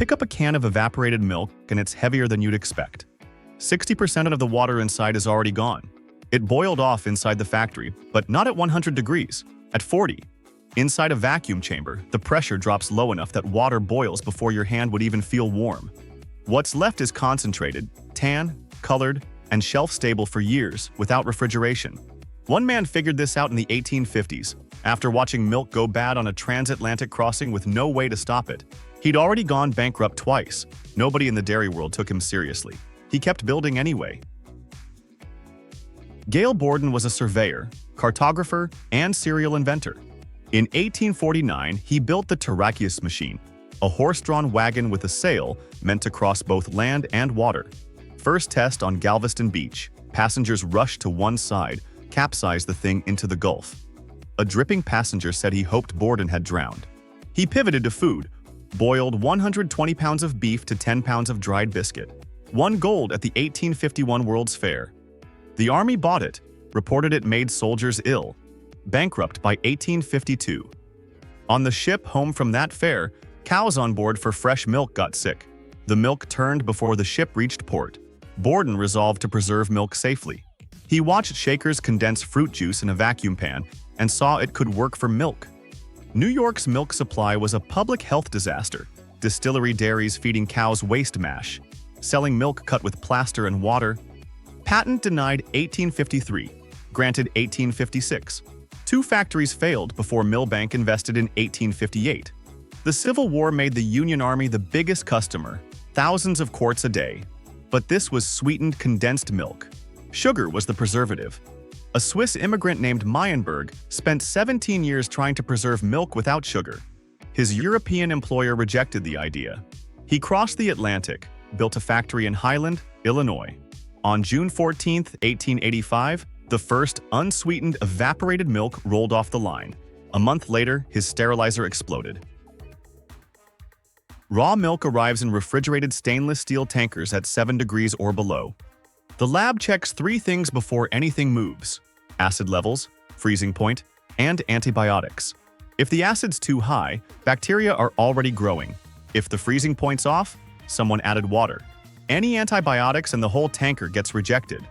Pick up a can of evaporated milk and it's heavier than you'd expect. 60% of the water inside is already gone. It boiled off inside the factory, but not at 100 degrees, at 40. Inside a vacuum chamber, the pressure drops low enough that water boils before your hand would even feel warm. What's left is concentrated, tan, colored, and shelf-stable for years without refrigeration. One man figured this out in the 1850s, after watching milk go bad on a transatlantic crossing with no way to stop it. He'd already gone bankrupt twice. Nobody in the dairy world took him seriously. He kept building anyway. Borden was a surveyor, cartographer, and serial inventor. In 1849, he built the Terraceous machine, a horse-drawn wagon with a sail meant to cross both land and water. First test on Galveston Beach, passengers rushed to one side, capsized the thing into the Gulf. A dripping passenger said he hoped Borden had drowned. He pivoted to food, boiled 120 pounds of beef to 10 pounds of dried biscuit, won gold at the 1851 World's Fair. The Army bought it, reported it made soldiers ill, bankrupt by 1852. On the ship home from that fair, cows on board for fresh milk got sick. The milk turned before the ship reached port. Borden resolved to preserve milk safely. He watched shakers condense fruit juice in a vacuum pan and saw it could work for milk. New York's milk supply was a public health disaster. Distillery dairies feeding cows waste mash, selling milk cut with plaster and water. Patent denied 1853, granted 1856. Two factories failed before Millbank invested in 1858. The Civil War made the Union Army the biggest customer, thousands of quarts a day. But this was sweetened condensed milk. Sugar was the preservative. A Swiss immigrant named Meyenberg spent 17 years trying to preserve milk without sugar. His European employer rejected the idea. He crossed the Atlantic, built a factory in Highland, Illinois. On June 14, 1885, the first unsweetened evaporated milk rolled off the line. A month later, his sterilizer exploded. Raw milk arrives in refrigerated stainless steel tankers at 7 degrees or below. The lab checks 3 things before anything moves: acid levels, freezing point, and antibiotics. If the acid's too high, bacteria are already growing. If the freezing point's off, someone added water. Any antibiotics and the whole tanker gets rejected.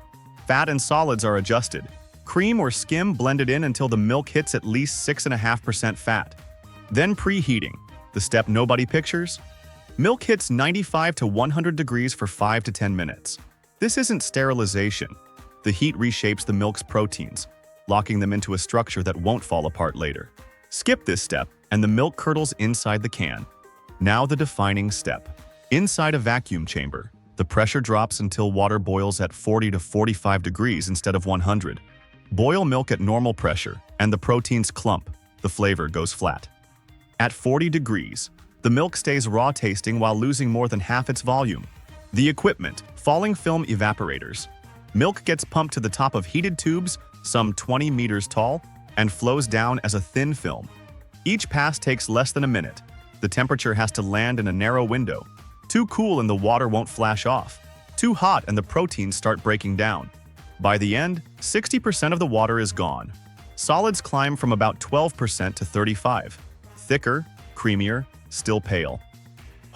Fat and solids are adjusted. Cream or skim blended in until the milk hits at least 6.5% fat. Then preheating, the step nobody pictures. Milk hits 95 to 100 degrees for 5 to 10 minutes. This isn't sterilization. The heat reshapes the milk's proteins, locking them into a structure that won't fall apart later. Skip this step, and the milk curdles inside the can. Now the defining step. Inside a vacuum chamber, the pressure drops until water boils at 40 to 45 degrees instead of 100. Boil milk at normal pressure, and the proteins clump. The flavor goes flat. At 40 degrees, the milk stays raw tasting while losing more than half its volume. The equipment, falling film evaporators. Milk gets pumped to the top of heated tubes, some 20 meters tall, and flows down as a thin film. Each pass takes less than a minute. The temperature has to land in a narrow window. Too cool and the water won't flash off. Too hot and the proteins start breaking down. By the end, 60% of the water is gone. Solids climb from about 12% to 35%. Thicker, creamier, still pale.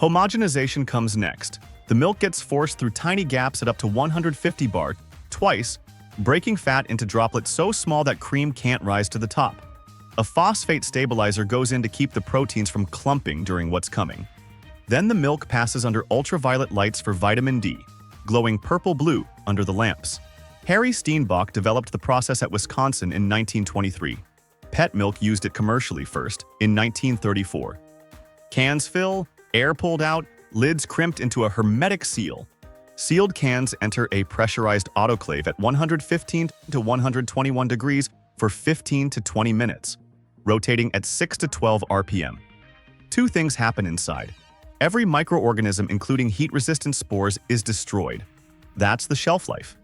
Homogenization comes next. The milk gets forced through tiny gaps at up to 150 bar, twice, breaking fat into droplets so small that cream can't rise to the top. A phosphate stabilizer goes in to keep the proteins from clumping during what's coming. Then the milk passes under ultraviolet lights for vitamin D, glowing purple-blue under the lamps. Harry Steenbach developed the process at Wisconsin in 1923. Pet milk used it commercially first, in 1934. Cans fill, air pulled out, lids crimped into a hermetic seal. Sealed cans enter a pressurized autoclave at 115 to 121 degrees for 15 to 20 minutes, rotating at 6 to 12 RPM. 2 things happen inside. Every microorganism, including heat-resistant spores, is destroyed. That's the shelf life.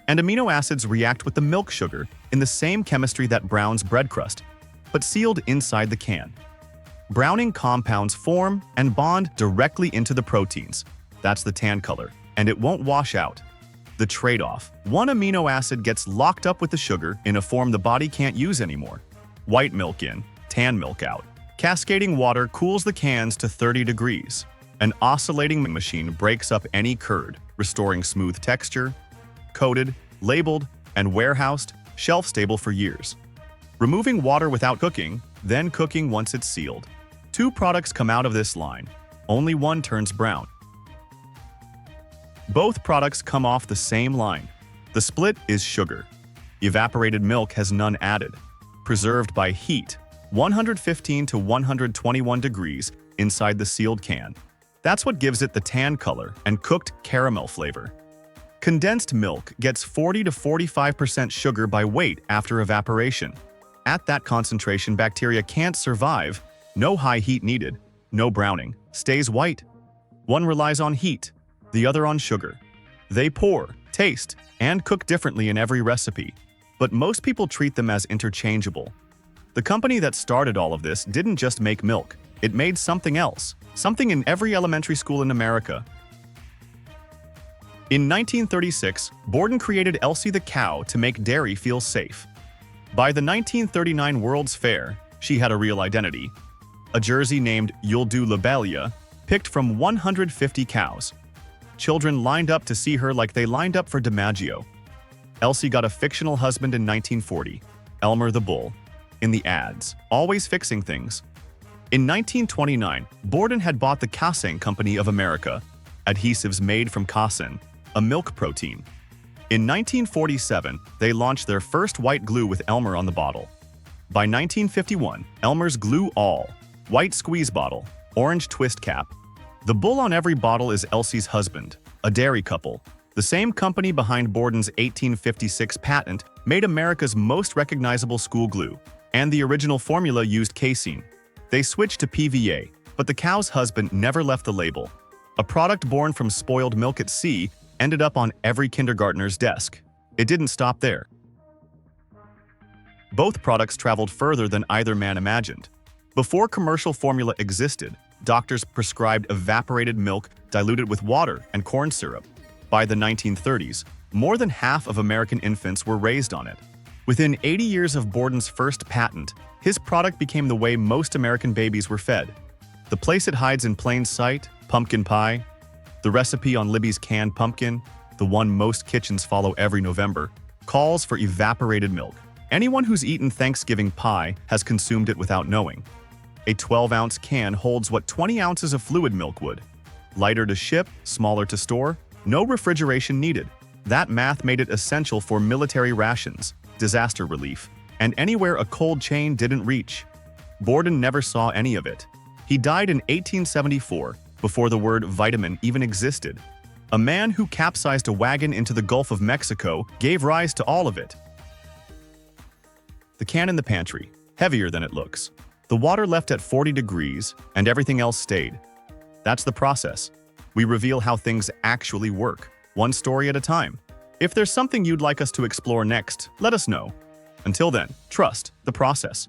And amino acids react with the milk sugar in the same chemistry that browns bread crust, but sealed inside the can. Browning compounds form and bond directly into the proteins. That's the tan color, and it won't wash out. The trade-off: one amino acid gets locked up with the sugar in a form the body can't use anymore. White milk in, tan milk out. Cascading water cools the cans to 30 degrees. An oscillating machine breaks up any curd, restoring smooth texture, coated, labeled, and warehoused, shelf-stable for years. Removing water without cooking, then cooking once it's sealed. 2 products come out of this line. Only one turns brown. Both products come off the same line. The split is sugar. Evaporated milk has none added. Preserved by heat, 115 to 121 degrees inside the sealed can. That's what gives it the tan color and cooked caramel flavor. Condensed milk gets 40 to 45% sugar by weight after evaporation. At that concentration, bacteria can't survive. No high heat needed. No browning. Stays white. One relies on heat, the other on sugar. They pour, taste, and cook differently in every recipe, but most people treat them as interchangeable. The company that started all of this didn't just make milk. It made something else, something in every elementary school in America. In 1936, Borden created Elsie the cow to make dairy feel safe. By the 1939 World's Fair, she had a real identity. A jersey named You'll Do Lobelia, picked from 150 cows. Children lined up to see her like they lined up for DiMaggio. Elsie got a fictional husband in 1940, Elmer the bull. In the ads, always fixing things. In 1929, Borden had bought the Casein Company of America, adhesives made from casein, a milk protein. In 1947, they launched their first white glue with Elmer on the bottle. By 1951, Elmer's Glue All, white squeeze bottle, orange twist cap. The bull on every bottle is Elsie's husband, a dairy couple. The same company behind Borden's 1856 patent made America's most recognizable school glue, and the original formula used casein. They switched to PVA, but the cow's husband never left the label. A product born from spoiled milk at sea ended up on every kindergartner's desk. It didn't stop there. Both products traveled further than either man imagined. Before commercial formula existed, doctors prescribed evaporated milk diluted with water and corn syrup. By the 1930s, more than half of American infants were raised on it. Within 80 years of Borden's first patent, his product became the way most American babies were fed. The place it hides in plain sight, pumpkin pie. The recipe on Libby's canned pumpkin, the one most kitchens follow every November, calls for evaporated milk. Anyone who's eaten Thanksgiving pie has consumed it without knowing. A 12-ounce can holds what 20 ounces of fluid milk would. Lighter to ship, smaller to store, no refrigeration needed. That math made it essential for military rations, disaster relief, and anywhere a cold chain didn't reach. Borden never saw any of it. He died in 1874, before the word vitamin even existed. A man who capsized a wagon into the Gulf of Mexico gave rise to all of it. The can in the pantry, heavier than it looks. The water left at 40 degrees, and everything else stayed. That's the process. We reveal how things actually work, one story at a time. If there's something you'd like us to explore next, let us know. Until then, trust the process.